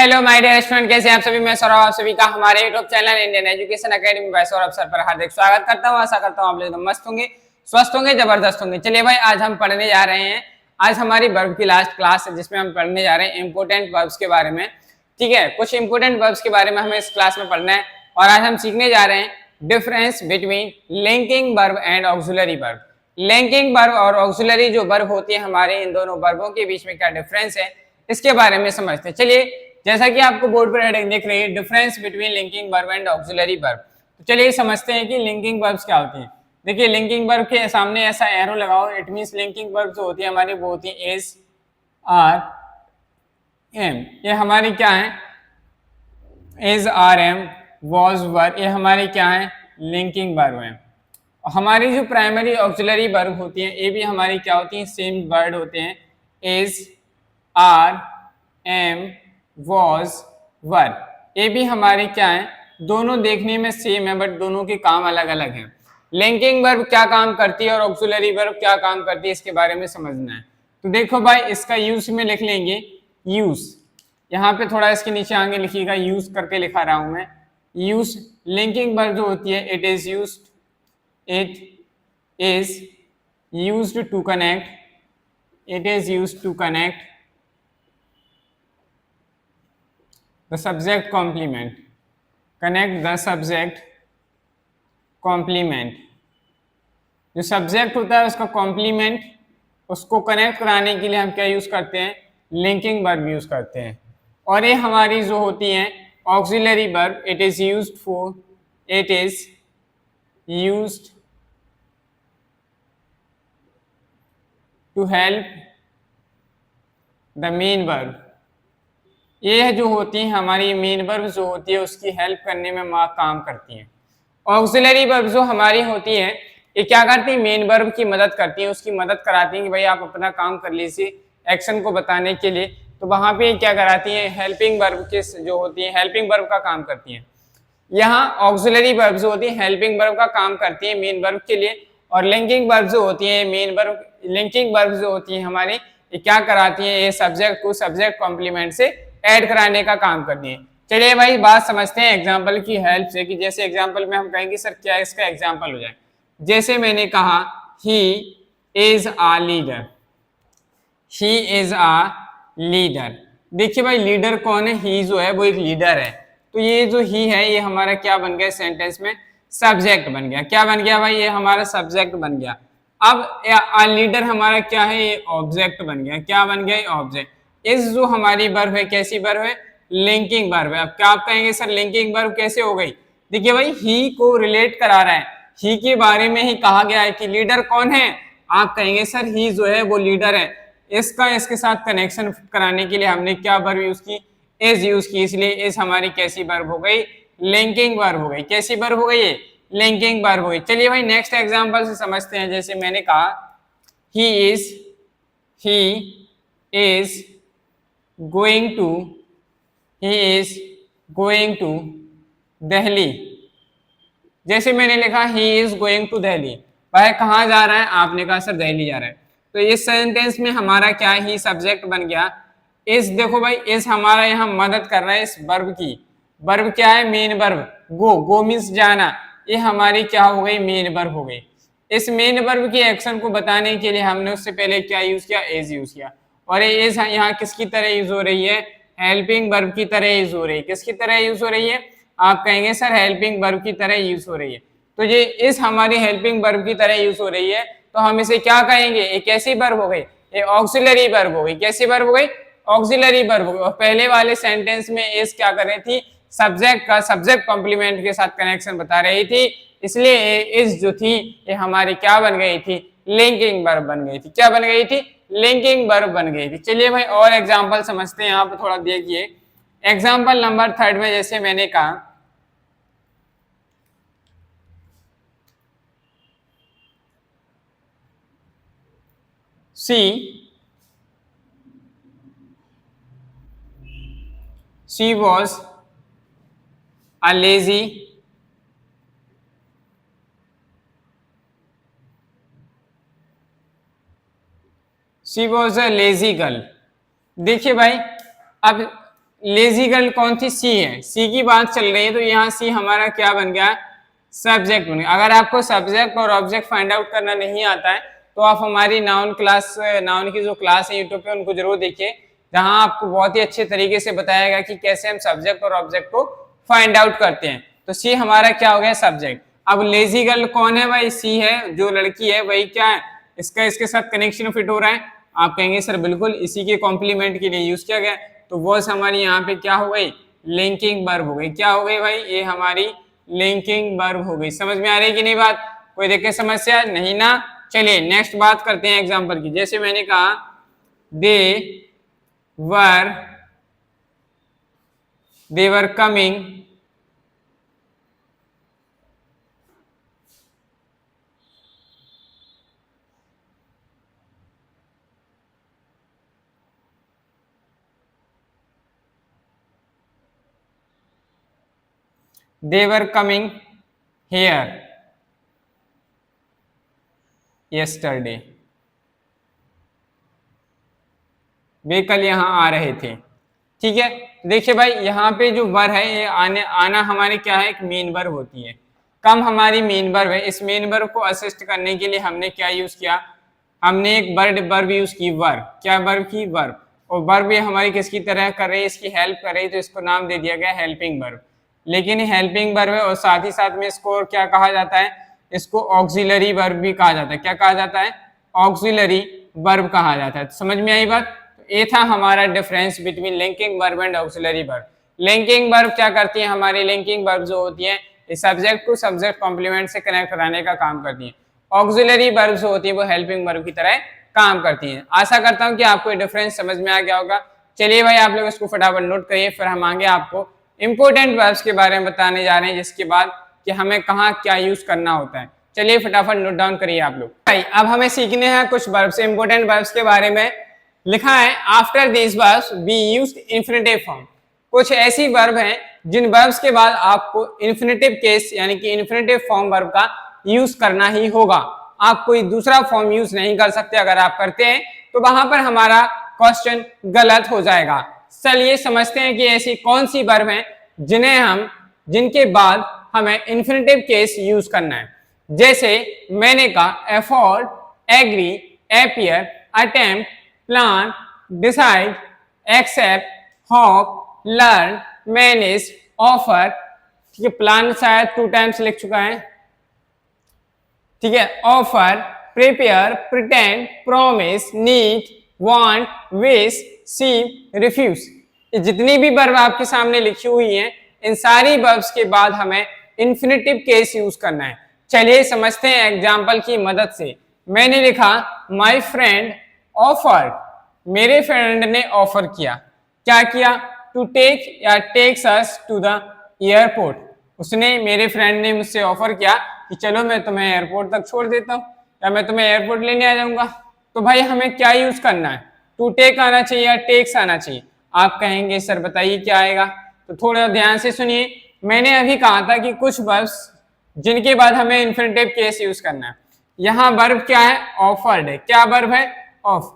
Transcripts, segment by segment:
Hello my dear student, कैसे हैं आप सभी। मैं सौरभ आप सभी का हमारे YouTube channel Indian Education Academy by Saurabh sir पर हार्दिक स्वागत करता हूं। आशा करता हूं आप लोग एकदम मस्त होंगे, स्वस्थ होंगे, जबरदस्त होंगे। चलिए भाई, आज हम पढ़ने जा रहे हैं। आज हमारी वर्ब की लास्ट क्लास है जिसमें हम पढ़ने जा रहे हैं इंपोर्टेंट वर्ब्स के बारे में। ठीक है, कुछ इंपोर्टेंट वर्ब्स के बारे में हमें इस क्लास में पढ़ना है और आज हम सीखने जा रहे हैं difference between linking verb and auxiliary verb. Linking verb और ऑक्सिलरी जो वर्ब होती है हमारे, इन दोनों वर्बों के बीच में क्या डिफरेंस है इसके बारे में समझते हैं। चलिए, जैसा कि आपको बोर्ड पर हेडिंग दिख रही है, difference between linking verb and auxiliary verb. तो चलिए समझते हैं कि लिंकिंग वर्ब्स क्या होती हैं। देखिए, लिंकिंग वर्ब के सामने ऐसा एरो लगाओ, इट मींस लिंकिंग वर्ब जो होती है हमारी वो होती है एस आर एम। ये हमारी क्या है, is are am was verb, ये हमारी क्या है, लिंकिंग वर्ब है। हमारी जो प्राइमरी ऑक्सिलरी वर्ब होती है ये भी हमारी क्या होती है, सेम वर्ड होते हैं, is are am was were. ये भी हमारे क्या है, दोनों देखने में सेम है बट दोनों के काम अलग अलग हैं। लिंकिंग वर्ब क्या काम करती है और ऑक्सिलरी वर्ब क्या काम करती है इसके बारे में समझना है। तो देखो भाई, इसका यूज में लिख लेंगे, यूज यहाँ पे थोड़ा इसके नीचे आगे लिखिएगा, यूज करके लिखा रहा हूं मैं। यूज लिंकिंग वर्ब जो होती है, it is used to connect, it is used to connect the subject complement, connect the subject complement। जो सब्जेक्ट होता है उसका कॉम्प्लीमेंट, उसको कनेक्ट कराने के लिए हम क्या यूज करते हैं, लिंकिंग वर्ब यूज करते हैं। और ये हमारी जो होती है auxiliary verb, it is used to help the main verb. ये जो होती है हमारी मेन वर्ब जो होती है उसकी हेल्प करने में काम करती हैं। ऑक्सिलरी वर्ब जो हमारी होती है ये क्या करती है, मेन वर्ब की मदद करती है, उसकी मदद कराती हैं कि भाई आप अपना काम कर लीजिए एक्शन को बताने के लिए। तो वहां पे क्या कराती हैं, हेल्पिंग वर्ब के जो होती है हेल्पिंग वर्ब का काम करती हैं। यहाँ ऑक्सिलरी वर्ब जो होती है हेल्पिंग वर्ब का काम करती है मेन वर्ब के लिए, और लिंकिंग वर्ब जो होती है मेन वर्ब, लिंकिंग वर्ब जो होती है हमारी, ये क्या कराती है, ये सब्जेक्ट को सब्जेक्ट कॉम्प्लीमेंट से ऐड कराने का काम करती है। चलिए भाई, बात समझते हैं एग्जाम्पल की हेल्प से, कि जैसे एग्जाम्पल में हम कहेंगे सर क्या इसका एग्जाम्पल हो जाए। जैसे मैंने कहा, he is a leader, he is a leader. देखिए भाई, लीडर कौन है, ही जो है वो एक लीडर है। तो ये जो ही है ये हमारा क्या बन गया सेंटेंस में, सब्जेक्ट बन गया। क्या बन गया भाई, ये हमारा सब्जेक्ट बन गया। अब लीडर हमारा क्या है, ये ऑब्जेक्ट बन गया। क्या बन गया, ये ऑब्जेक्ट। इस जो हमारी वर्ब है कैसी वर्ब है, लिंकिंग वर्ब है। अब क्या आप कहेंगे सर लिंकिंग वर्ब कैसे हो गई। देखिए भाई, ही को रिलेट करा रहा है, ही के बारे में ही कहा गया है कि लीडर कौन है। आप कहेंगे सर ही जो है वो लीडर है। इसका इसके साथ कनेक्शन कराने के लिए हमने क्या वर्ब यूज की, इज यूज की, इसलिए इज हमारी कैसी वर्ब हो गई, लिंकिंग वर्ब हो गई। कैसी वर्ब हो गई, ये लिंकिंग वर्ब हो गई। चलिए भाई, नेक्स्ट एग्जांपल से समझते हैं। जैसे मैंने कहा, he is going to Delhi. जैसे मैंने लिखा he is going to Delhi, वह कहाँ जा रहा है, आपने कहा सर दिल्ली जा रहा है। तो इस सेंटेंस में हमारा क्या ही सब्जेक्ट बन गया। इस देखो भाई, इस हमारा यहाँ मदद कर रहा है इस वर्ब की। वर्ब क्या है, मेन वर्ब। गो मीन्स जाना, ये हमारी क्या हो गई, मेन वर्ब हो गई। इस मेन वर्ब की एक्शन को बताने के लिए हमने उससे पहले क्या यूज किया, एज यूज किया। और ये एज यहाँ किसकी तरह यूज हो रही है, हेल्पिंग वर्ब की तरह यूज हो रही है। किसकी तरह यूज हो रही है, आप कहेंगे सर हेल्पिंग वर्ब की तरह यूज हो रही है। तो ये इस हमारी हेल्पिंग वर्ब की तरह यूज हो रही है, तो हम इसे क्या कहेंगे, एक कैसी वर्ब हो गई, ये ऑक्सिलरी वर्ब हो गई। कैसी वर्ब हो गई, ऑक्सिलरी वर्ब हो गई। और पहले वाले सेंटेंस में इस क्या कर रही थी, सब्जेक्ट का सब्जेक्ट कॉम्प्लीमेंट के साथ कनेक्शन बता रही थी, इसलिए इस जो थी ये हमारी क्या बन गई थी, लिंकिंग वर्ब बन गई थी। क्या बन गई थी, लिंकिंग वर्ब बन गई थी। चलिए भाई, और एग्जाम्पल समझते हैं। यहाँ पर थोड़ा देखिए, एग्जाम्पल नंबर 3 में जैसे मैंने कहा, she was a lazy girl। देखिए भाई, अब लेजी गर्ल कौन थी? सी है, सी की बात चल रही है, तो यहाँ सी हमारा क्या बन गया? सब्जेक्ट बन गया। अगर आपको सब्जेक्ट और ऑब्जेक्ट फाइंड आउट करना नहीं आता है तो आप हमारी नाउन क्लास, नाउन की जो क्लास है यूट्यूब पे, उनको जरूर देखिए, जहां आपको बहुत ही अच्छे तरीके से बताया गया कि कैसे हम सब्जेक्ट और ऑब्जेक्ट को फाइंड आउट करते हैं। तो सी हमारा क्या हो गया? सब्जेक्ट। अब लेजी गर्ल कौन है भाई? सी है, जो लड़की है वही क्या है? इसका इसके साथ कनेक्शन फिट हो रहा है। आप कहेंगे सर बिल्कुल इसी के कॉम्प्लीमेंट के लिए यूज किया गया, तो वो हमारी यहाँ पे क्या हो गई? लिंकिंग वर्ब हो गई। क्या हो गई भाई? ये हमारी लिंकिंग वर्ब हो गई। समझ में आ रही कि नहीं बात? कोई देखे समस्या नहीं ना? चलिए नेक्स्ट बात करते हैं एग्जाम्पल की। जैसे मैंने कहा were they were coming they were coming here yesterday, वे कल यहाँ आ रहे थे। ठीक है, देखिए भाई यहाँ पे जो वर्ब है ये आना हमारे क्या है? एक मेन वर्ब होती है। कम हमारी मेन वर्ब है। इस मेन वर्ब को असिस्ट करने के लिए हमने क्या यूज किया? हमने एक वर्ब यूज की, वर्ब। क्या वर्ब की? वर्ब। और वर्ब ये हमारी किसकी तरह कर रही है? इसकी हेल्प कर रही है, तो इसको नाम दे दिया गया हेल्पिंग वर्ब। लेकिन हेल्पिंग वर्ब है और साथ ही साथ में इसको क्या कहा जाता है? इसको ऑक्सिलरी वर्ब भी कहा जाता है। क्या कहा जाता है? ऑक्सिलरी वर्ब कहा जाता है। तो समझ में आई बात? ये था हमारा difference between linking verb and auxiliary verb. Linking verb क्या करती है? हमारी लिंकिंग वर्ब जो होती है ये सब्जेक्ट को सब्जेक्ट कॉम्प्लीमेंट से कनेक्ट कराने का काम करती है। ऑक्सिलरी वर्ब जो होती है वो हेल्पिंग वर्ब की तरह काम करती है। आशा करता हूं कि आपको ये डिफरेंस समझ में आ गया होगा। चलिए भाई आप लोग इसको फटाफट नोट करिए, फिर हम आगे आपको इंपोर्टेंट वर्ब्स के बारे में बताने जा रहे हैं, जिसके बाद कि हमें कहाँ क्या यूज करना होता है। चलिए फटाफट नोट डाउन करिए आप लोग। भाई अब हमें सीखने हैं कुछ वर्ब्स, इंपोर्टेंट वर्ब्स के बारे में। लिखा है after this verbs be used infinitive form. कुछ ऐसी वर्ब हैं जिन वर्ब्स के बाद आपको इंफिनिटिव केस यानी कि इंफिनिटिव फॉर्म वर्ब का यूज करना ही होगा। आप कोई दूसरा फॉर्म यूज नहीं कर सकते। अगर आप करते हैं तो वहां पर हमारा क्वेश्चन गलत हो जाएगा। चलिए समझते हैं कि ऐसी कौन सी वर्ब हैं जिनके बाद हमें इंफिनिटिव केस यूज करना है। जैसे मैंने कहा afford, agree, appear, attempt, plan, decide, accept, hope, learn, manage, offer. ठीक है, प्लान शायद 2 टाइम्स लिख चुका है। ठीक है, offer, prepare, pretend, promise, need, want, wish, see, refuse. ये जितनी भी वर्ब आपके सामने लिखी हुई हैं, इन सारी वर्ब्स के बाद हमें इंफिनिटिव केस यूज करना है। चलिए समझते हैं एग्जाम्पल की मदद से। मैंने लिखा माई फ्रेंड ऑफर्ड, मेरे फ्रेंड ने ऑफर किया। क्या किया? टू टेक या takes us to the airport. उसने, मेरे फ्रेंड ने मुझसे ऑफर किया कि चलो मैं तुम्हें एयरपोर्ट तक छोड़ देता हूँ या मैं तुम्हें एयरपोर्ट लेने आ जाऊंगा। तो भाई हमें क्या यूज करना है? टू टेक आना चाहिए या टेक्स आना चाहिए? आप कहेंगे सर बताइए क्या आएगा, तो थोड़ा ध्यान से सुनिए। मैंने अभी कहा था कि कुछ वर्ब्स जिनके बाद हमें इंफिनिटिव केस यूज करना है। यहाँ वर्ब क्या है? ऑफर्ड है। क्या वर्ब है? ऑफ।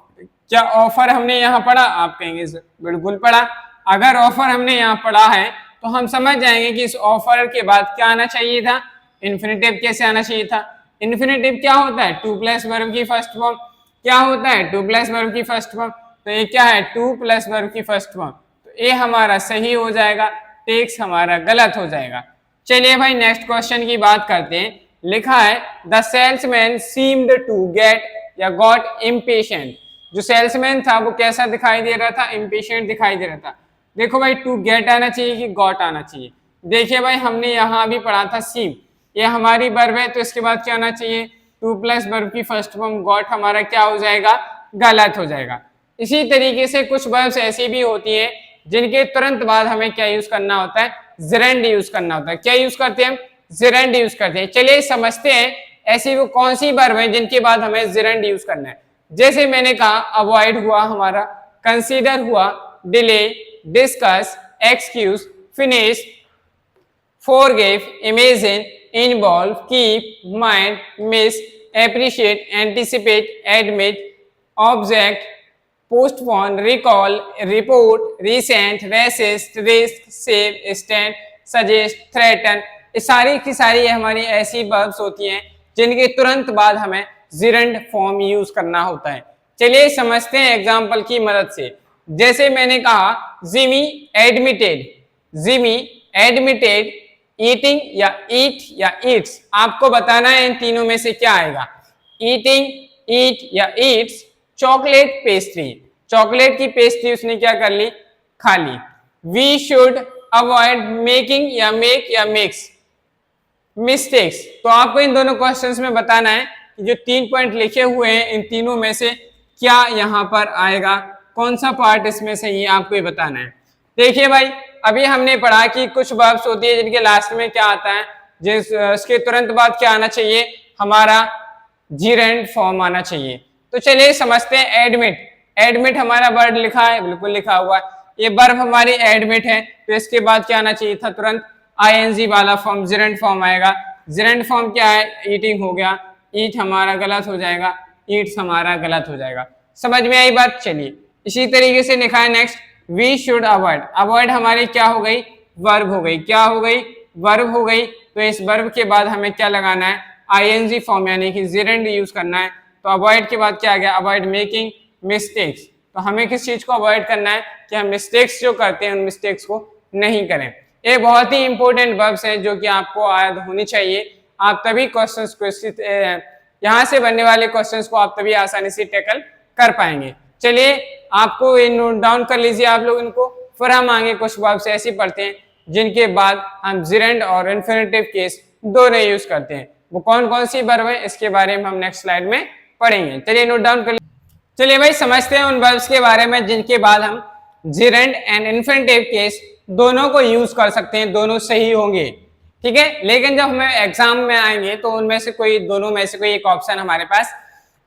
क्या ऑफर हमने यहाँ पढ़ा? आप कहेंगे सर बिल्कुल पढ़ा। अगर ऑफर हमने यहाँ पढ़ा है तो हम समझ जाएंगे कि इस ऑफर के बाद क्या आना चाहिए था? इंफिनिटिव कैसे आना चाहिए था? इंफिनिटिव क्या होता है? 2 प्लस वर्ब की फर्स्ट फॉर्म। क्या होता है? 2 प्लस वर्ब की फर्स्ट फॉर्म। तो ये क्या है? 2 प्लस वर्ब की फर्स्ट फॉर्म। तो ये हमारा सही हो जाएगा, टेक्स हमारा गलत हो जाएगा। चलिए भाई नेक्स्ट क्वेश्चन की बात करते हैं। लिखा है the salesman seemed to get या गॉट इम्पेशेंट। जो सेल्समैन था वो कैसा दिखाई दे रहा था? इम्पेशेंट दिखाई दे रहा था। देखो भाई टू गेट आना चाहिए कि गॉट आना चाहिए? देखिए भाई हमने यहाँ भी पढ़ा था सीम, ये हमारी वर्ब है, तो इसके बाद क्या आना चाहिए? 2 प्लस वर्ब की फर्स्ट फॉर्म गॉट हमारा क्या हो जाएगा? गलत हो जाएगा। इसी तरीके से कुछ वर्ब्स ऐसी भी होती हैं जिनके तुरंत बाद हमें क्या यूज करना होता है? जेरेंड यूज करना होता है। क्या यूज करते हैं हम? जेरेंड यूज करते हैं। चलिए समझते हैं ऐसी वो कौन सी वर्ब है जिनके बाद हमें जेरेंड यूज करना है। जैसे मैंने कहा अवॉइड हुआ हमारा, कंसीडर हुआ, delay, discuss, excuse, finish, forgive, imagine, involve, keep, mind, miss, appreciate, anticipate, admit, object, postpone, recall, report, resent, resist, risk, save, stand, suggest, threaten, ये सारी की सारी हमारी ऐसी वर्ब्स होती हैं जिनके तुरंत बाद हमें जिरंड फॉर्म यूज करना होता है। चलिए समझते हैं एग्जाम्पल की मदद से। जैसे मैंने कहा Jimmy admitted, Jimmy admitted eating या ईट या ईट्स, आपको बताना है इन तीनों में से क्या आएगा। ईटिंग, ईट या ईट्स, चॉकलेट पेस्ट्री, चॉकलेट की पेस्ट्री उसने क्या कर ली, खा ली। वी शुड अवॉइड मेकिंग या मेक या मेक्स मिस्टेक्स, तो आपको इन दोनों क्वेश्चंस में बताना है कि जो 3 पॉइंट लिखे हुए हैं इन तीनों में से क्या यहाँ पर आएगा, कौन सा पार्ट इसमें सही है, आपको ये बताना है। देखिए भाई, अभी हमने पढ़ा कि कुछ वर्ब्स होती है जिनके लास्ट में क्या आता है, उसके तुरंत बाद क्या आना चाहिए, हमारा जीरेंड फॉर्म आना चाहिए। तो चलिए समझते हैं एडमिट। एडमिट हमारा वर्ड लिखा है, बिल्कुल लिखा हुआ है, ये वर्ब हमारी एडमिट है, तो इसके बाद क्या आना चाहिए था, तुरंत आईएनजी वाला फॉर्म जिरेंड फॉर्म आएगा। जिरेंड फॉर्म क्या है, ईटिंग हो गया, ईट हमारा गलत हो जाएगा, ईट्स हमारा गलत हो जाएगा। समझ में आई बात। चलिए इसी तरीके से लिखा है next, we should avoid, avoid हमारी क्या हो गई, वर्ब हो गई, क्या हो गई, वर्ब हो गई। तो इस वर्ब के बाद हमें क्या लगाना है, आईएनजी फॉर्म यानी कि जिरेंड यूज करना है। तो अवॉइड के बाद क्या आ गया, अवॉइड मेकिंग मिस्टेक्स, तो हमें किस चीज को अवॉइड करना है कि हम मिस्टेक्स जो करते हैं उन मिस्टेक्स को नहीं करें। ये बहुत ही इंपॉर्टेंट वर्ब्स हैं जो कि आपको याद होनी चाहिए, आप तभी क्वेश्चंस को यहाँ से बनने वाले क्वेश्चंस को आप तभी आसानी से टैकल कर पाएंगे। चलिए आपको ये नोट डाउन कर लीजिए आप लोग इनको, फिर हम आगे कुछ वर्ब्स ऐसे पढ़ते हैं जिनके बाद हम जिरेंड और इन्फिनिटिव केस दोनों यूज करते हैं। वो कौन कौन सी वर्ब है इसके बारे में हम नेक्स्ट स्लाइड में पढ़ेंगे। चलिए नोट डाउन कर, चलिए भाई समझते हैं उन वर्ब्स के बारे में जिनके बाद हम जिरेंड एंड इन्फिनिटिव केस दोनों को यूज कर सकते हैं, दोनों सही होंगे, ठीक है। लेकिन जब हमें एग्जाम में आएंगे तो उनमें से कोई, दोनों में से कोई एक ऑप्शन हमारे पास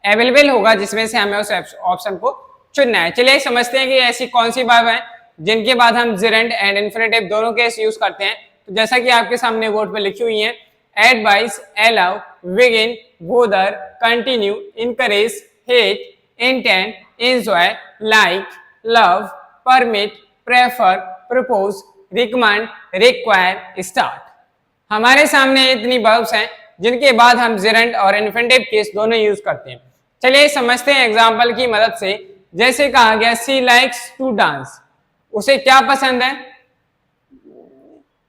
अवेलेबल होगा जिसमें से हमें उस ऑप्शन को चुनना है। चलिए समझते हैं कि ऐसी कौन सी वर्ब है जिनके बाद हम जिरेंड एंड इन्फिनिटिव दोनों केस यूज करते हैं। तो जैसा कि आपके सामने बोर्ड पे लिखी हुई है, advice, allow, begin, bother, continue, encourage, hate, intent, enjoy, like, love, permit, prefer, propose, recommend, require, start. हमारे सामने इतनी वर्ब्स हैं जिनके बाद हम जिरेंड और इन्फिनिटिव केस दोनों यूज करते हैं। चलिए समझते हैं एग्जांपल की मदद से। जैसे कहा गया सी लाइक्स टू डांस, उसे क्या पसंद है,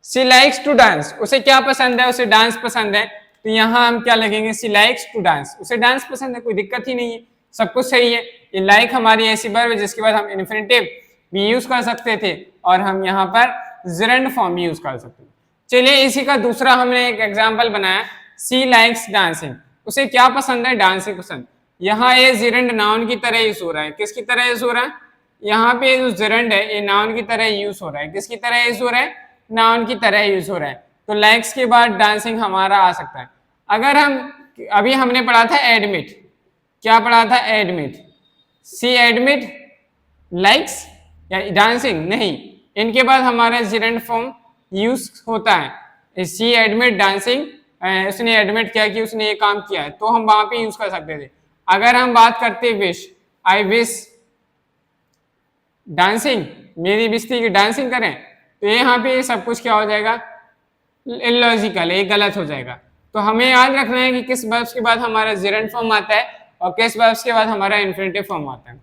सी लाइक्स टू डांस, उसे क्या पसंद है, उसे डांस पसंद है। तो यहाँ हम क्या लगेंगे, सी लाइक्स टू डांस, उसे डांस पसंद है, कोई दिक्कत ही नहीं है, सब कुछ सही है। ये लाइक हमारी ऐसी वर्ब है जिसके बाद हम इन्फिनिटिव भी यूज कर सकते थे और हम यहाँ पर जिरेंड फॉर्म भी यूज कर सकते हैं। चलिए इसी का दूसरा हमने एक एग्जाम्पल बनाया, सी लाइक्स डांसिंग, उसे क्या पसंद है, डांसिंग पसंद। यहाँ ये जिरेंड नाउन की तरह यूज हो रहा है, किसकी तरह यूज हो रहा है, यहाँ पे जो जिरेंड है ये नाउन की तरह यूज हो रहा है, किसकी तरह यूज हो रहा है, नाउन की तरह यूज हो रहा है। तो लाइक्स के बाद डांसिंग हमारा आ सकता है। अगर हम, अभी हमने पढ़ा था एडमिट, क्या पढ़ा था, एडमिट, सी एडमिट लाइक्स या डांसिंग, नहीं, इनके बाद हमारा जिरेंड फॉर्म यूज होता है। सी एडमिट डांसिंग, उसने एडमिट किया कि उसने ये काम किया है, तो हम वहां पे यूज कर सकते थे। अगर हम बात करते विश, आई विश डांसिंग, मेरी विश थी कि डांसिंग करें, तो यहाँ पे सब कुछ क्या हो जाएगा, इलॉजिकल, ये गलत हो जाएगा। तो हमें याद रखना है कि किस वर्ब्स के बाद हमारा जिरेंड फॉर्म आता है और किस वर्ब्स के बाद हमारा इन्फिनिटिव फॉर्म आता है।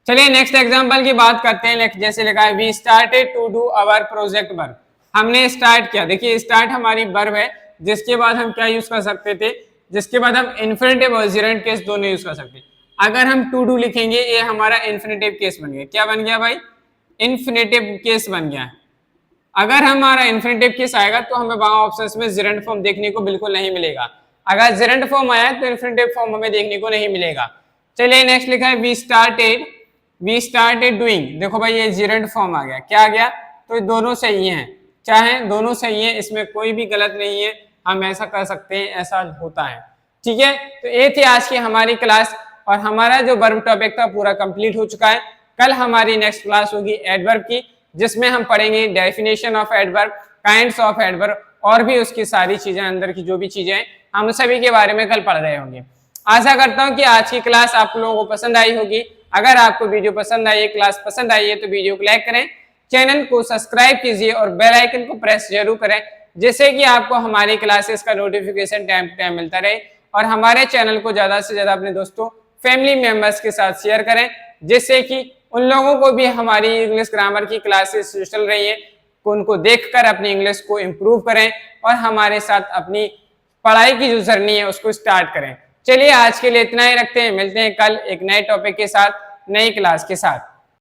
चलिए नेक्स्ट एग्जांपल की बात करते हैं। जैसे लिखा है, we started to do our project work, हमने स्टार्ट किया। देखिए स्टार्ट हमारी वर्ब है जिसके बाद हम क्या यूज कर सकते थे, जिसके बाद हम इन्फिनिटिव और जिरेंड केस दोनों यूज कर सकते हैं। अगर हम टू डू लिखेंगे ये हमारा इन्फिनिटिव केस बन गया, क्या बन गया भाई, इन्फिनिटिव केस बन गया। अगर हमारा इन्फिनिटिव केस आएगा तो हमें वहां ऑप्शंस में जिरेंड फॉर्म देखने को बिल्कुल नहीं मिलेगा। अगर जिरेंड फॉर्म आया तो इन्फिनिटिव फॉर्म हमें देखने को नहीं मिलेगा। चलिए नेक्स्ट लिखा है, वी स्टार्टेड डूइंग, देखो भाई ये जिरेंड फॉर्म आ गया, क्या आ गया, तो ये दोनों सही हैं, चाहे दोनों सही है, इसमें कोई भी गलत नहीं है, हम ऐसा कर सकते हैं, ऐसा होता है, ठीक है। तो ये थी आज की हमारी क्लास और हमारा जो वर्ब टॉपिक था पूरा कंप्लीट हो चुका है। कल हमारी नेक्स्ट क्लास होगी एडवर्ब की, जिसमें हम पढ़ेंगे definition of adverb, kinds of adverb और भी उसकी सारी चीजें, अंदर की जो भी चीजें हैं हम सभी के बारे में कल पढ़ रहे होंगे। आशा करता हूं कि आज की क्लास आप लोगों को पसंद आई होगी। अगर आपको वीडियो पसंद आई है, क्लास पसंद आई है, तो वीडियो को लाइक करें, चैनल को सब्सक्राइब कीजिए और बेल आइकन को प्रेस जरूर करें, जिससे कि आपको हमारी क्लासेस का नोटिफिकेशन टाइम टू टाइम मिलता रहे। और हमारे चैनल को ज्यादा से ज्यादा अपने दोस्तों, फैमिली मेंबर्स के साथ शेयर करें, जिससे कि उन लोगों को भी हमारी इंग्लिश ग्रामर की क्लासेस जो चल रही है उनको देखकर अपनी इंग्लिश को इम्प्रूव करें और हमारे साथ अपनी पढ़ाई की जो जर्नी है उसको स्टार्ट करें। चलिए आज के लिए इतना ही रखते हैं, मिलते हैं कल एक नए टॉपिक के साथ, नई क्लास के साथ।